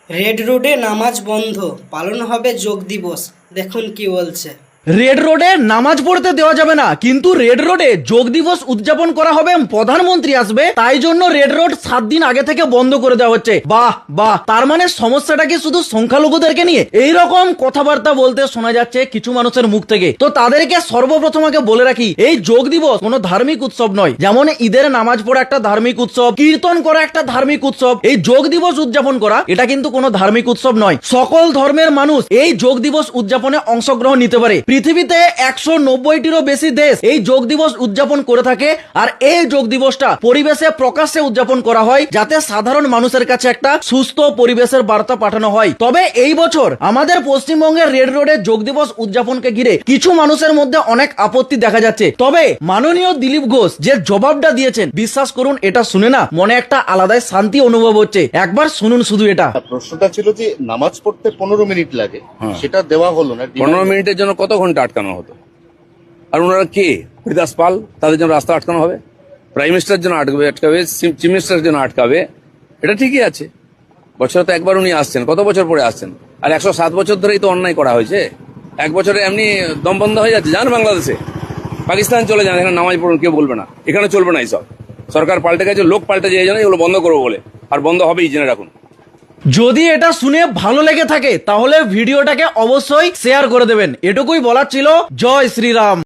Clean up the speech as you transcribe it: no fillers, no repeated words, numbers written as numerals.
Red রোডে নামাজ বন্ধ, পালন হবে যোগ দিবস। দেখুন কি বলছে। রেড রোডে নামাজ পড়তে দেওয়া যাবে না, কিন্তু রেড রোডে যোগ দিবস উদযাপন করা হবে, প্রধানমন্ত্রী আসবে, তাই জন্য রেড রোড 7 দিন আগে থেকে বন্ধ করে দেওয়া হচ্ছে। বাহ বাহ, তার মানে সমস্যাটা কি শুধু সংখ্যালঘুদেরকে নিয়ে? এইরকম কথাবার্তা বলতে শোনা যাচ্ছে কিছু মানুষের মুখ থেকে। তো তাদেরকে সর্বপ্রথম আগে বলে রাখি, এই যোগ দিবস কোনো ধার্মিক উৎসব নয়। যেমন ঈদের নামাজ পড়া একটা ধার্মিক উৎসব, কীর্তন করা একটা ধার্মিক উৎসব, এই যোগ দিবস উদযাপন করা এটা কিন্তু কোনো ধার্মিক উৎসব নয়। সকল ধর্মের মানুষ এই যোগ দিবস উদযাপনে অংশগ্রহণ নিতে পারে। পৃথিবীতে 190টিরও বেশি দেশ এই যোগ দিবস উদযাপন করে থাকে, আর এই যোগ দিবসটা পরিবেশে প্রকাশ্যে উদযাপন করা হয়, যাতে সাধারণ মানুষের কাছে একটা সুস্থ পরিবেশের বার্তা পাঠানো হয়। তবে এই বছর আমাদের পশ্চিমবঙ্গের রেড রোডে যোগ দিবস উদযাপনকে ঘিরে কিছু মানুষের মধ্যে অনেক আপত্তি দেখা যাচ্ছে। তবে মাননীয় দিলীপ ঘোষ যে জবাবটা দিয়েছেন, বিশ্বাস করুন এটা শুনে না মনে একটা আলাদাই শান্তি অনুভব হচ্ছে। একবার শুনুন শুধু এটা। প্রশ্নটা ছিল যে নামাজ পড়তে 15 মিনিট লাগে, সেটা দেওয়া হলো না। 15 মিনিটের জন্য কত ঘন্টা আটকানো হতো? আর ওনারা কে? হরিদাস পাল, তাদের জন্য রাস্তা আটকানো হবে? প্রাইম মিনিস্টারের জন্য আটকাবে, চিফ মিনিস্টারের জন্য আটকাবে? এটা ঠিকই আছে। বছরে তো একবার উনি আসছেন, কত বছর পরে আসছেন? আর 107 বছর ধরেই তো অন্যায় করা হয়েছে। এক বছরে এমনি দম বন্ধ হয়ে যাচ্ছে। যান বাংলাদেশে, পাকিস্তান চলে যান, এখানে নামাজ পড়ুন, কেউ বলবে না। এখানে চলবে না এইসব। সরকার পাল্টে গেছে, লোক পাল্টে যায়, জন্য এগুলো বন্ধ করবো বলে, আর বন্ধ হবেই, জেনে রাখুন। যদি এটা শুনে ভালো লেগে থাকে তাহলে ভিডিওটাকে অবশ্যই শেয়ার করে দেবেন। এটুকুই বলার ছিল। জয় শ্রীরাম।